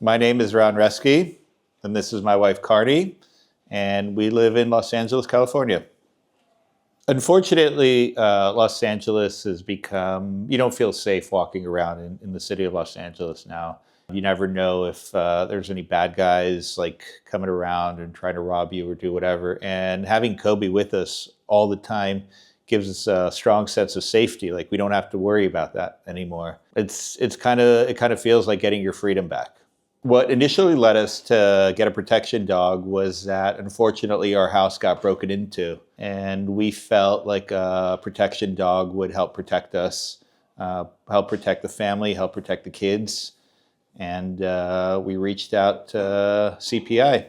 My name is Ron Reski, and this is my wife, Carney, and we live in Los Angeles, California. Unfortunately, Los Angeles has become, you don't feel safe walking around in the city of Los Angeles now. You never know if there's any bad guys like coming around and trying to rob you or do whatever. And having Kobe with us all the time gives us a strong sense of safety. Like we don't have to worry about that anymore. It kind of feels like getting your freedom back. What initially led us to get a protection dog was that unfortunately our house got broken into, and we felt like a protection dog would help protect us, help protect the family, help protect the kids, and we reached out to CPI.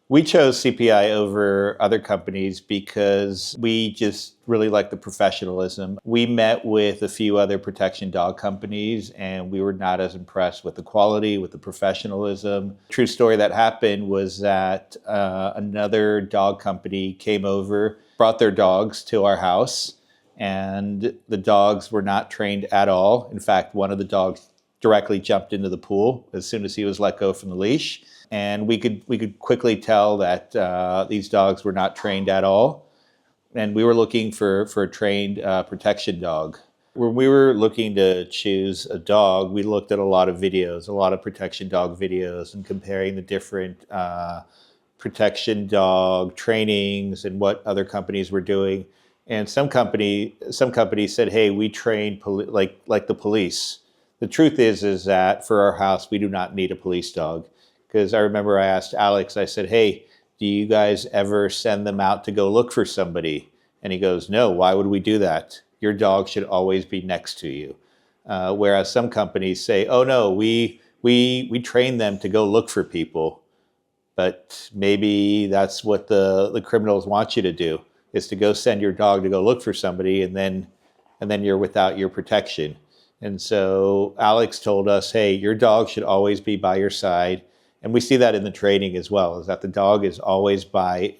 We chose CPI over other companies because we just really like the professionalism. We met with a few other protection dog companies and we were not as impressed with the quality, with the professionalism. True story that happened was that another dog company came over, brought their dogs to our house, and the dogs were not trained at all. In fact, one of the dogs directly jumped into the pool as soon as he was let go from the leash. And we could quickly tell that these dogs were not trained at all. And we were looking for a trained protection dog. When we were looking to choose a dog, we looked at a lot of videos, a lot of protection dog videos, and comparing the different protection dog trainings and what other companies were doing. And some companies said, "Hey, we train like the police." The truth is that for our house, we do not need a police dog. Because I remember I asked Alex, I said, "Hey, do you guys ever send them out to go look for somebody?" And he goes, "No, why would we do that? Your dog should always be next to you." Whereas some companies say, "Oh no, we train them to go look for people." But maybe that's what the criminals want you to do, is to go send your dog to go look for somebody and then you're without your protection. And so Alex told us, "Hey, your dog should always be by your side." And we see that in the training as well, is that the dog is always by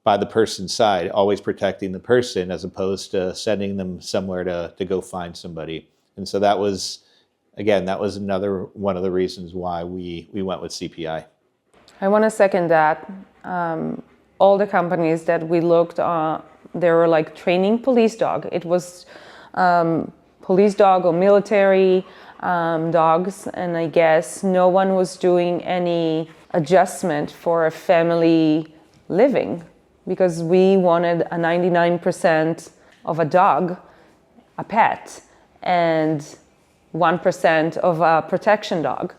the person's side, always protecting the person, as opposed to sending them somewhere to go find somebody. And so that was another one of the reasons why we went with CPI. I want to second that. All the companies that we looked at, they were like training police dog. It was police dog or military dogs, and I guess no one was doing any adjustment for a family living, because we wanted a 99% of a dog, a pet, and 1% of a protection dog.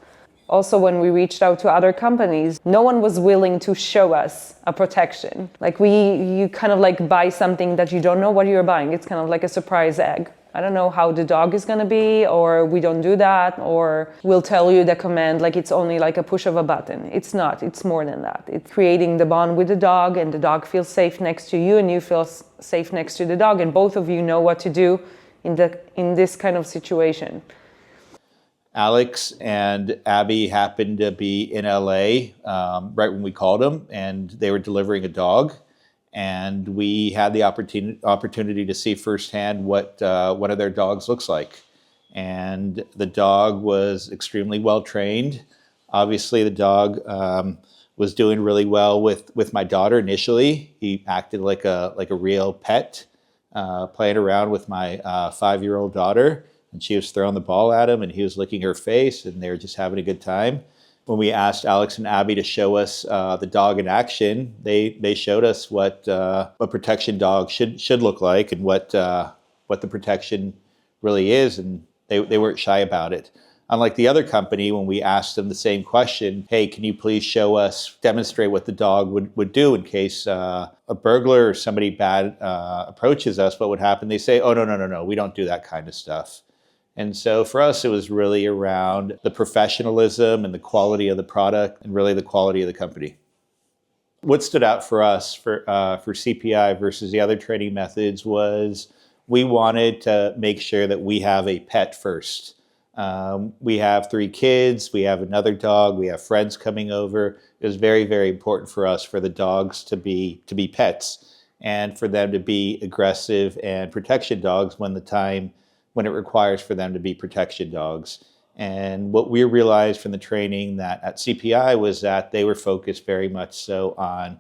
Also, when we reached out to other companies, no one was willing to show us a protection. Like you kind of like buy something that you don't know what you're buying. It's kind of like a surprise egg. I don't know how the dog is going to be, or we don't do that, or we'll tell you the command like it's only like a push of a button. It's not, it's more than that. It's creating the bond with the dog, and the dog feels safe next to you and you feel safe next to the dog, and both of you know what to do in this kind of situation. Alex and Abby happened to be in LA right when we called them, and they were delivering a dog. And we had the opportunity to see firsthand what one of their dogs looks like. And the dog was extremely well trained. Obviously, the dog was doing really well with my daughter initially. He acted like a real pet, playing around with my 5-year-old daughter. And she was throwing the ball at him, and he was licking her face, and they were just having a good time. When we asked Alex and Abby to show us the dog in action, they showed us what a protection dog should look like, and what the protection really is, and they weren't shy about it. Unlike the other company, when we asked them the same question, "Hey, can you please show us, demonstrate what the dog would do in case a burglar or somebody bad approaches us, what would happen?" They say, "Oh, no, we don't do that kind of stuff." And so for us, it was really around the professionalism and the quality of the product, and really the quality of the company. What stood out for us for CPI versus the other training methods was we wanted to make sure that we have a pet first. We have 3 kids, we have another dog, we have friends coming over. It was very, very important for us for the dogs to be pets, and for them to be aggressive and protection dogs when it requires for them to be protection dogs. And what we realized from the training that at CPI was that they were focused very much so on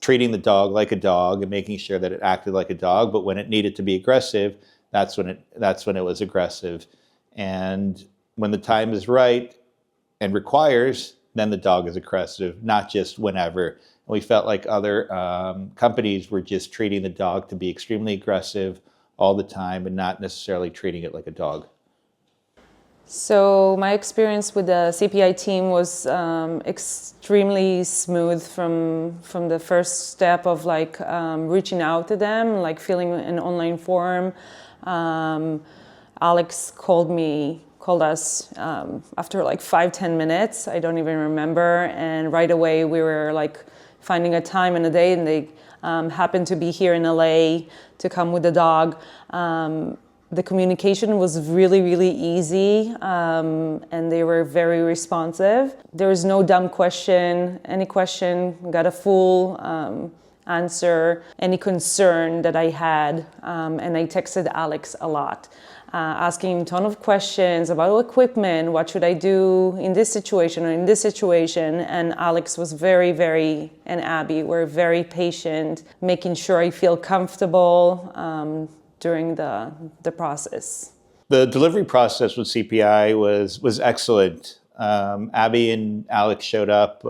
treating the dog like a dog and making sure that it acted like a dog. But when it needed to be aggressive, that's when it was aggressive. And when the time is right and requires, then the dog is aggressive, not just whenever. And we felt like other companies were just treating the dog to be extremely aggressive all the time and not necessarily treating it like a dog. So my experience with the CPI team was extremely smooth from the first step of like reaching out to them, like filling an online form. Alex called us after like 5-10 minutes. I don't even remember, and right away we were like finding a time and a day, and they happened to be here in LA to come with the dog. The communication was really, really easy, and they were very responsive. There was no dumb question. Any question, got a full answer. Any concern that I had, and I texted Alex a lot, asking him a ton of questions about equipment, what should I do in this situation or in this situation, and Alex was and Abby were very patient, making sure I feel comfortable during the process. The delivery process with CPI was excellent. Abby and Alex showed up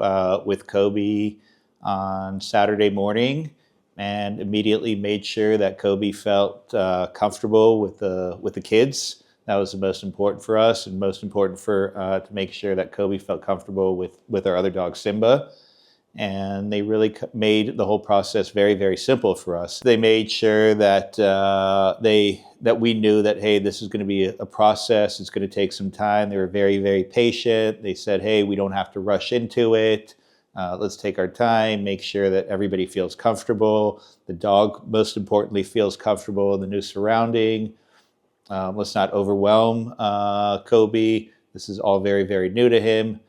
with Kobe on Saturday morning and immediately made sure that Kobe felt comfortable with the kids. That was the most important for us, and most important to make sure that Kobe felt comfortable with our other dog, Simba. And they really made the whole process very, very simple for us. They made sure that that we knew that, hey, this is going to be a process. It's going to take some time. They were very, very patient. They said, hey, we don't have to rush into it. Let's take our time, make sure that everybody feels comfortable. The dog, most importantly, feels comfortable in the new surrounding. Let's not overwhelm Kobe. This is all very, very new to him.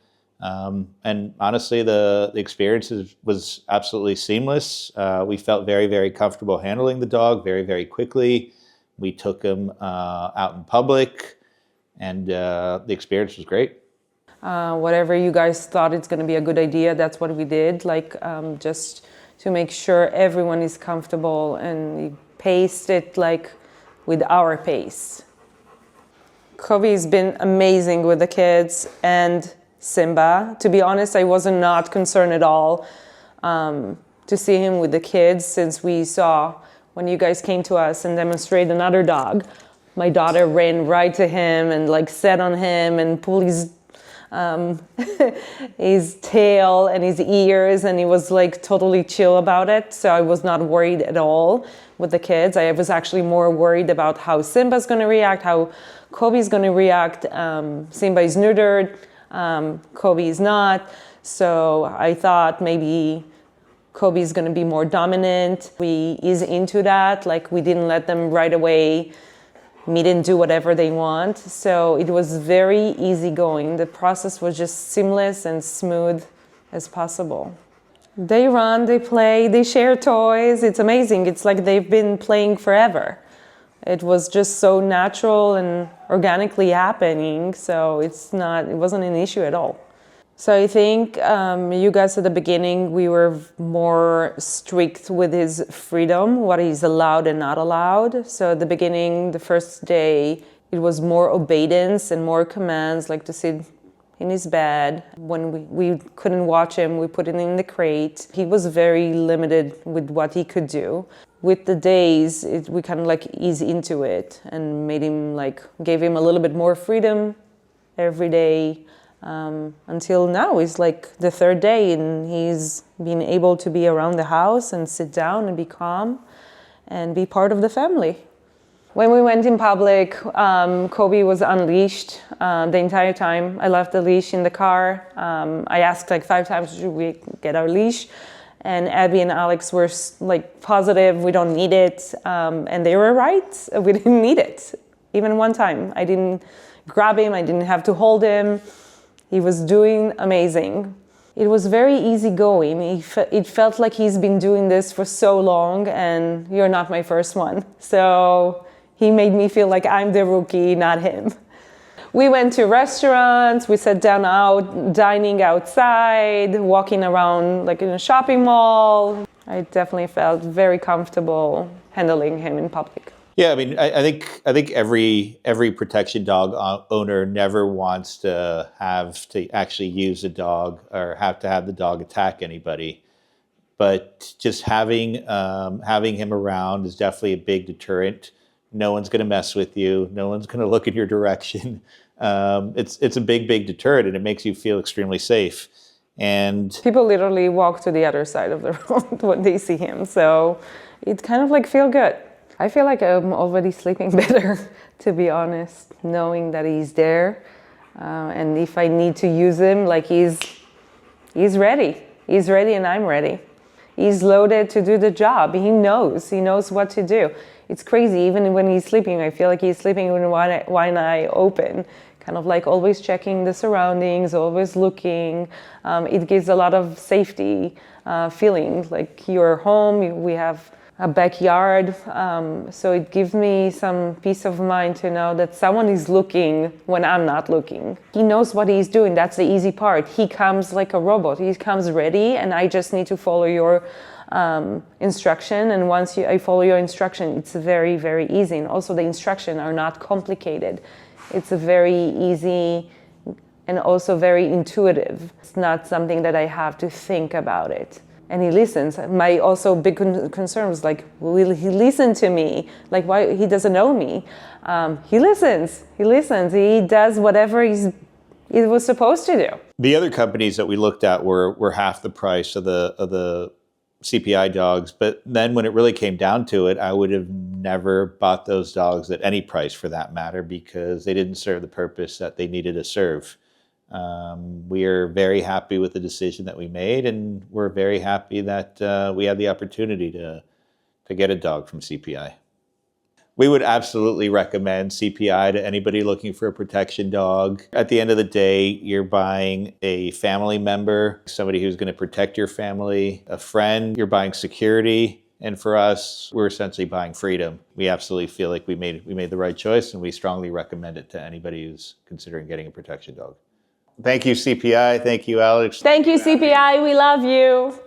And honestly, the experience was absolutely seamless. We felt very, very comfortable handling the dog very, very quickly. We took him out in public, and the experience was great. Whatever you guys thought it's going to be a good idea, that's what we did, like just to make sure everyone is comfortable, and we paced it like with our pace. Kobe's been amazing with the kids and Simba. To be honest, I was not concerned at all to see him with the kids, since we saw when you guys came to us and demonstrated another dog. My daughter ran right to him and like sat on him and pulled his tail and his ears, and he was like totally chill about it. So I was not worried at all with the kids. I was actually more worried about how Simba's going to react, how Kobe's going to react. Simba is neutered. Kobe is not, so I thought maybe Kobe is going to be more dominant. We ease into that, like we didn't let them right away meet and do whatever they want, so it was very easygoing. The process was just seamless and smooth as possible. They run, they play, they share toys. It's amazing. It's like they've been playing forever. It was just so natural and organically happening, so it wasn't an issue at all. So I think you guys at the beginning, we were more strict with his freedom, what he's allowed and not allowed. So at the beginning, the first day, it was more obedience and more commands, like to sit in his bed. When we couldn't watch him, we put him in the crate. He was very limited with what he could do. With the days, we kind of like ease into it and gave him a little bit more freedom every day until now. It's like the third day, and he's been able to be around the house and sit down and be calm and be part of the family. When we went in public, Kobe was unleashed the entire time. I left the leash in the car. I asked like 5 times, should we get our leash? And Abby and Alex were like positive, we don't need it. And they were right, we didn't need it. Even one time, I didn't grab him, I didn't have to hold him. He was doing amazing. It was very easygoing. It felt like he's been doing this for so long, and you're not my first one. So he made me feel like I'm the rookie, not him. We went to restaurants, we sat down out, dining outside, walking around like in a shopping mall. I definitely felt very comfortable handling him in public. Yeah, I mean, I think every protection dog owner never wants to have to actually use a dog or have to have the dog attack anybody. But just having him around is definitely a big deterrent. No one's going to mess with you. No one's going to look in your direction. It's a big deterrent, and it makes you feel extremely safe. And people literally walk to the other side of the road when they see him. So it kind of like feel good. I feel like I'm already sleeping better, to be honest, knowing that he's there. And if I need to use him, like he's ready. He's ready and I'm ready. He's loaded to do the job. He knows what to do. It's crazy, even when he's sleeping, I feel like he's sleeping with one eye open, kind of like always checking the surroundings, always looking. It gives a lot of safety feeling, like you're home, we have a backyard, so it gives me some peace of mind to know that someone is looking when I'm not looking. He knows what he's doing, that's the easy part. He comes like a robot, he comes ready, and I just need to follow your instruction, and once I follow your instruction, it's very, very easy. And also the instructions are not complicated. It's a very easy and also very intuitive. It's not something that I have to think about it. And he listens. My also big concern was like, will he listen to me? Like, why he doesn't know me? He listens. He does whatever he was supposed to do. The other companies that we looked at were half the price of the CPI dogs. But then when it really came down to it, I would have never bought those dogs at any price for that matter, because they didn't serve the purpose that they needed to serve. We are very happy with the decision that we made, and we're very happy that we had the opportunity to get a dog from CPI. We would absolutely recommend CPI to anybody looking for a protection dog. At the end of the day, you're buying a family member, somebody who's going to protect your family, a friend. You're buying security. And for us, we're essentially buying freedom. We absolutely feel like we made the right choice, and we strongly recommend it to anybody who's considering getting a protection dog. Thank you, CPI. Thank you, Alex. Thank you, CPI. We love you.